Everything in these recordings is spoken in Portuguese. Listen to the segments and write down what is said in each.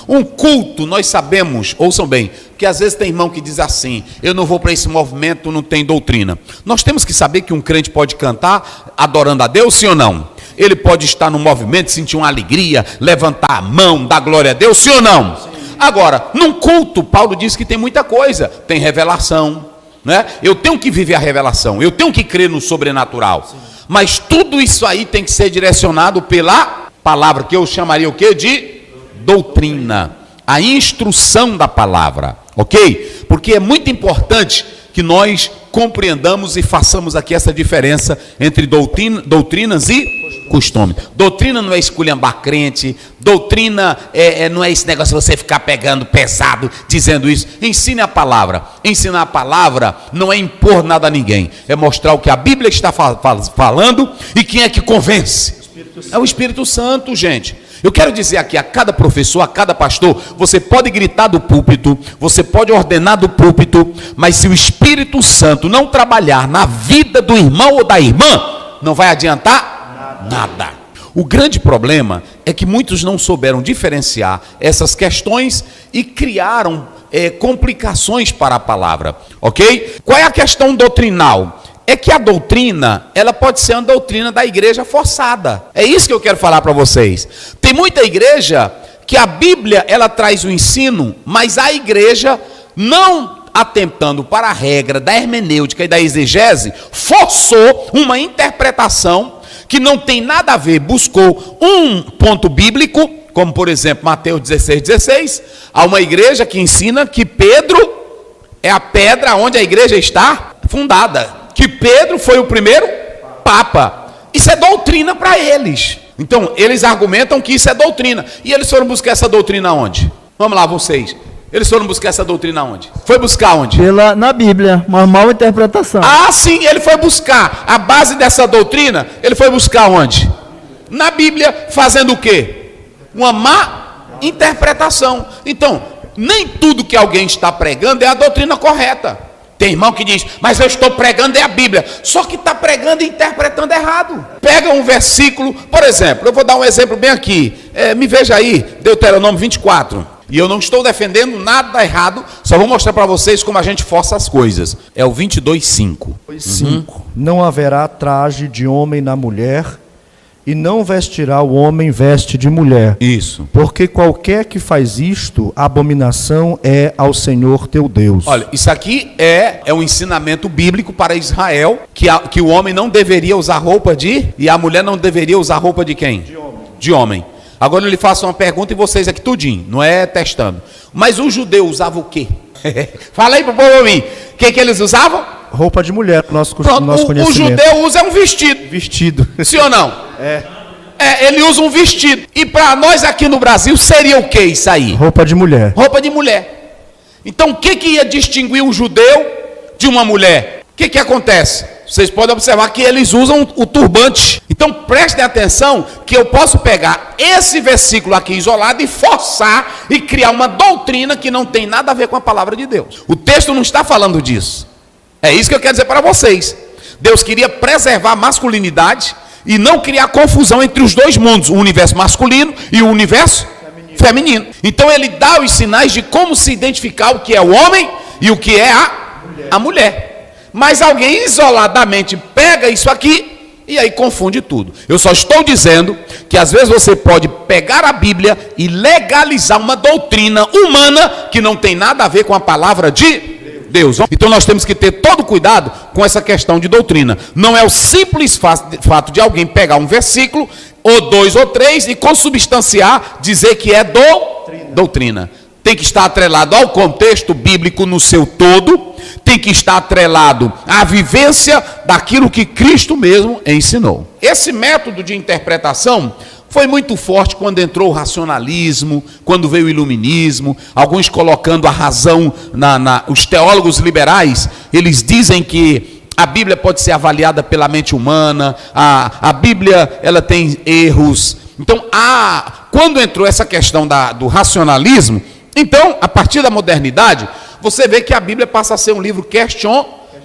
Um culto, nós sabemos, ouçam bem, que às vezes tem irmão que diz assim: eu não vou para esse movimento, não tem doutrina. Nós temos que saber que um crente pode cantar adorando a Deus, sim ou não? Ele pode estar no movimento, sentir uma alegria, levantar a mão, dar glória a Deus, sim ou não? Sim. Agora, num culto, Paulo diz que tem muita coisa, tem revelação, né? Eu tenho que viver a revelação, eu tenho que crer no sobrenatural. Sim. Mas tudo isso aí tem que ser direcionado pela palavra, que eu chamaria o quê? De doutrina. A instrução da palavra, ok? Porque é muito importante que nós compreendamos e façamos aqui essa diferença entre doutrinas e costume. Doutrina não é esculhambar crente, doutrina não é esse negócio de você ficar pegando pesado, dizendo isso. Ensine a palavra. Ensinar a palavra não é impor nada a ninguém, é mostrar o que a Bíblia está falando e quem é que convence. É o Espírito Santo, gente. Eu quero dizer aqui a cada professor, a cada pastor, você pode gritar do púlpito, você pode ordenar do púlpito, mas se o Espírito Santo não trabalhar na vida do irmão ou da irmã, não vai adiantar nada. O grande problema é que muitos não souberam diferenciar essas questões e criaram complicações para a palavra, ok? Qual é a questão doutrinal? É que a doutrina, ela pode ser uma doutrina da igreja forçada. É isso que eu quero falar para vocês. Tem muita igreja que a Bíblia, ela traz o ensino, mas a igreja, não atentando para a regra da hermenêutica e da exegese, forçou uma interpretação que não tem nada a ver, buscou um ponto bíblico, como por exemplo Mateus 16:16, há uma igreja que ensina que Pedro é a pedra onde a igreja está fundada, que Pedro foi o primeiro papa. Isso é doutrina para eles. Então, eles argumentam que isso é doutrina. E eles foram buscar essa doutrina onde? Vamos lá, vocês. Eles foram buscar essa doutrina onde? Foi buscar onde? Na Bíblia, uma mal interpretação. Ah, sim, ele foi buscar. A base dessa doutrina, ele foi buscar onde? Na Bíblia, fazendo o quê? Uma má interpretação. Então, nem tudo que alguém está pregando é a doutrina correta. Tem irmão que diz, mas eu estou pregando é a Bíblia. Só que está pregando e interpretando errado. Pega um versículo, por exemplo, eu vou dar um exemplo bem aqui. Me veja aí, Deuteronômio 24. E eu não estou defendendo nada errado, só vou mostrar para vocês como a gente força as coisas. É o 22:5. 5. Não haverá traje de homem na mulher, e não vestirá o homem veste de mulher. Isso. Porque qualquer que faz isto, abominação é ao Senhor teu Deus. Olha, isso aqui é um ensinamento bíblico para Israel, que o homem não deveria usar roupa e a mulher não deveria usar roupa de quem? De homem. Agora eu lhe faço uma pergunta e vocês aqui tudinho, não é testando. Mas o judeu usava o quê? Fala aí pro povo mim. O que eles usavam? Roupa de mulher, nosso conhecimento. O judeu usa um vestido. Vestido. Sim ou não? Ele usa um vestido. E para nós aqui no Brasil seria o que isso aí? Roupa de mulher. Roupa de mulher. Então o que ia distinguir um judeu de uma mulher? O que acontece? Vocês podem observar que eles usam o turbante. Então prestem atenção que eu posso pegar esse versículo aqui isolado e forçar e criar uma doutrina que não tem nada a ver com a palavra de Deus. O texto não está falando disso. É isso que eu quero dizer para vocês. Deus queria preservar a masculinidade e não criar confusão entre os dois mundos, o universo masculino e o universo feminino. Então ele dá os sinais de como se identificar o que é o homem e o que é a mulher. Mas alguém isoladamente pega isso aqui e aí confunde tudo. Eu só estou dizendo que às vezes você pode pegar a Bíblia e legalizar uma doutrina humana que não tem nada a ver com a palavra de Deus. Então nós temos que ter todo cuidado com essa questão de doutrina. Não é o simples fato de alguém pegar um versículo, ou 2 ou 3, e consubstanciar, dizer que é doutrina. Tem que estar atrelado ao contexto bíblico no seu todo, tem que estar atrelado à vivência daquilo que Cristo mesmo ensinou. Esse método de interpretação foi muito forte quando entrou o racionalismo, quando veio o iluminismo, alguns colocando a razão, os teólogos liberais, eles dizem que a Bíblia pode ser avaliada pela mente humana, a Bíblia ela tem erros. Então, quando entrou essa questão do racionalismo, então, a partir da modernidade, você vê que a Bíblia passa a ser um livro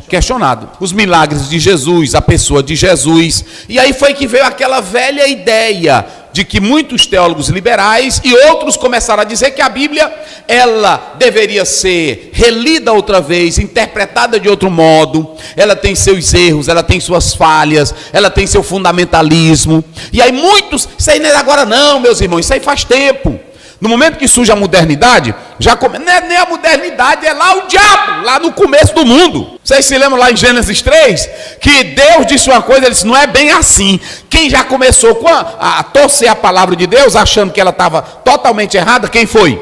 questionado. Os milagres de Jesus, a pessoa de Jesus. E aí foi que veio aquela velha ideia de que muitos teólogos liberais e outros começaram a dizer que a Bíblia, ela deveria ser relida outra vez, interpretada de outro modo. Ela tem seus erros, ela tem suas falhas, ela tem seu fundamentalismo. E aí muitos, isso aí não é agora não, meus irmãos, isso aí faz tempo. No momento que surge a modernidade, não é nem a modernidade, é lá o diabo, lá no começo do mundo. Vocês se lembram lá em Gênesis 3? Que Deus disse uma coisa, ele disse, não é bem assim. Quem já começou a torcer a palavra de Deus, achando que ela estava totalmente errada, quem foi?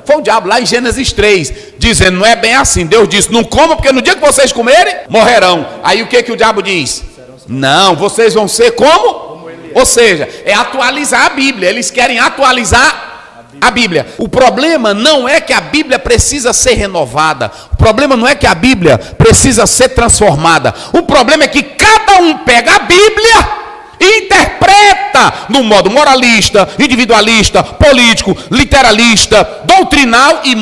Foi o diabo, lá em Gênesis 3, dizendo, não é bem assim. Deus disse, não comam, porque no dia que vocês comerem, morrerão. Aí o que o diabo diz? Não, vocês vão ser como? Ou seja, é atualizar a Bíblia. Eles querem atualizar a Bíblia. O problema não é que a Bíblia precisa ser renovada. O problema não é que a Bíblia precisa ser transformada. O problema é que cada um pega a Bíblia e interpreta no modo moralista, individualista, político, literalista, doutrinal e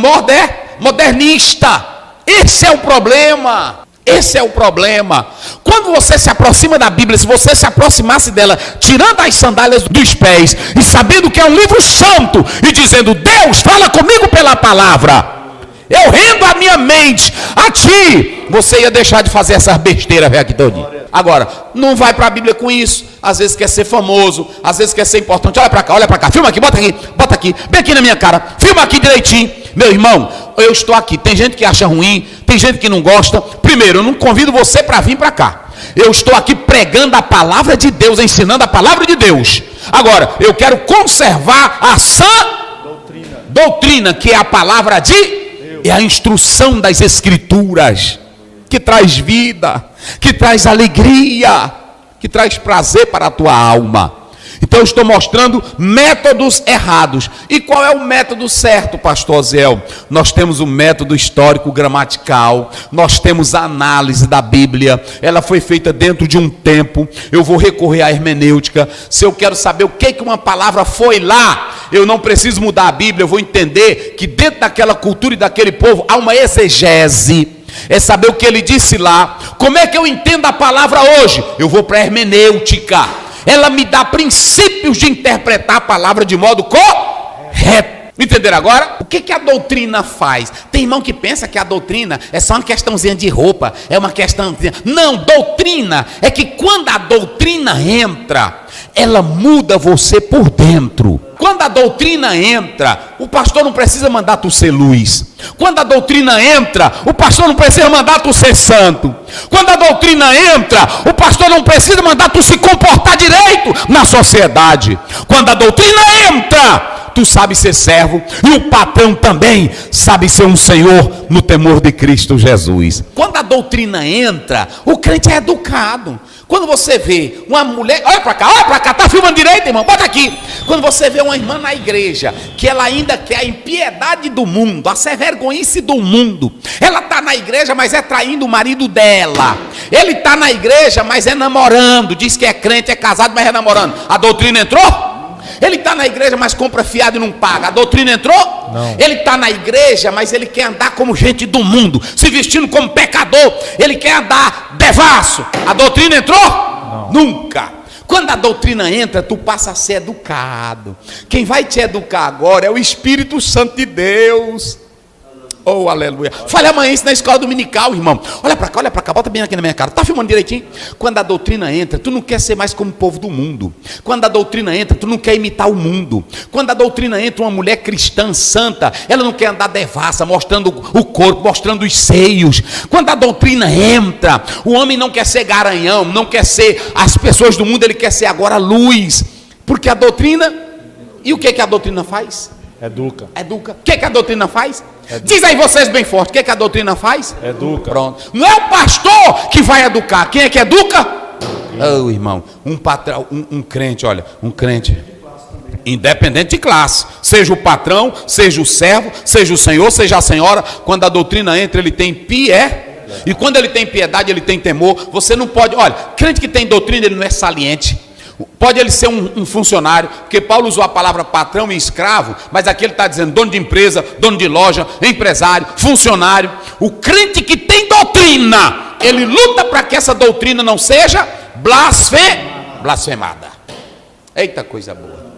modernista. Esse é o problema. Esse é o problema. Quando você se aproxima da Bíblia, se você se aproximasse dela, tirando as sandálias dos pés e sabendo que é um livro santo e dizendo, Deus, fala comigo pela palavra, eu rendo a minha mente a ti, você ia deixar de fazer essas besteiras, velho, aqui todinho. Agora, não vai para a Bíblia com isso. Às vezes quer ser famoso, às vezes quer ser importante. Olha para cá, filma aqui, bota aqui, bem aqui na minha cara, filma aqui direitinho. Meu irmão, eu estou aqui. Tem gente que acha ruim, tem gente que não gosta. Primeiro, eu não convido você para vir para cá. Eu estou aqui pregando a palavra de Deus, ensinando a palavra de Deus. Agora, eu quero conservar a sã doutrina, que é a palavra de Deus. É a instrução das Escrituras, que traz vida, que traz alegria, que traz prazer para a tua alma. Então eu estou mostrando métodos errados. E qual é o método certo, pastor Zéu? Nós temos o método histórico gramatical, nós temos a análise da Bíblia, ela foi feita dentro de um tempo. Eu vou recorrer à hermenêutica. Se eu quero saber o que uma palavra foi lá, eu não preciso mudar a Bíblia, eu vou entender que dentro daquela cultura e daquele povo há uma exegese. É saber o que ele disse lá. Como é que eu entendo a palavra hoje? Eu vou para a hermenêutica. Ela me dá princípios de interpretar a palavra de modo correto. Entenderam agora? O que a doutrina faz? Tem irmão que pensa que a doutrina é só uma questãozinha de roupa, é uma questãozinha. Não, doutrina é que quando a doutrina entra, ela muda você por dentro. Quando a doutrina entra, o pastor não precisa mandar tu ser luz. Quando a doutrina entra, o pastor não precisa mandar tu ser santo. Quando a doutrina entra, o pastor não precisa mandar tu se comportar direito na sociedade. Quando a doutrina entra, tu sabe ser servo, e o patrão também sabe ser um senhor no temor de Cristo Jesus. Quando a doutrina entra, o crente é educado. Quando você vê uma mulher, olha para cá, tá filmando direito, irmão, bota aqui. Quando você vê uma irmã na igreja, que ela ainda quer a impiedade do mundo, a servergonhice do mundo, ela está na igreja, mas é traindo o marido dela. Ele está na igreja, mas é namorando, diz que é crente, é casado, mas é namorando. A doutrina entrou? Ele está na igreja, mas compra fiado e não paga. A doutrina entrou? Não. Ele está na igreja, mas ele quer andar como gente do mundo, se vestindo como pecador. Ele quer andar devasso. A doutrina entrou? Não. Nunca. Quando a doutrina entra, tu passa a ser educado. Quem vai te educar agora é o Espírito Santo de Deus. Oh, aleluia. Fale amanhã isso na escola dominical, irmão. Olha para cá, bota bem aqui na minha cara. Tá filmando direitinho? Quando a doutrina entra, tu não quer ser mais como o povo do mundo. Quando a doutrina entra, tu não quer imitar o mundo. Quando a doutrina entra, uma mulher cristã santa, ela não quer andar devassa, mostrando o corpo, mostrando os seios. Quando a doutrina entra, o homem não quer ser garanhão, não quer ser as pessoas do mundo, ele quer ser agora luz. Porque a doutrina, e o que a doutrina faz? Educa. O que a doutrina faz? Educa. Diz aí vocês bem forte, o que a doutrina faz? Educa. Pronto. Não é o pastor que vai educar. Quem é que educa? Oh, irmão, um patrão, um crente, olha, um crente independente de classe, seja o patrão, seja o servo, seja o senhor, seja a senhora, quando a doutrina entra, ele tem e quando ele tem piedade, ele tem temor. Você não pode, olha, crente que tem doutrina, ele não é saliente. Pode ele ser um funcionário, porque Paulo usou a palavra patrão e escravo, mas aqui ele está dizendo dono de empresa, dono de loja, empresário, funcionário. O crente que tem doutrina, ele luta para que essa doutrina não seja blasfemada. Eita coisa boa.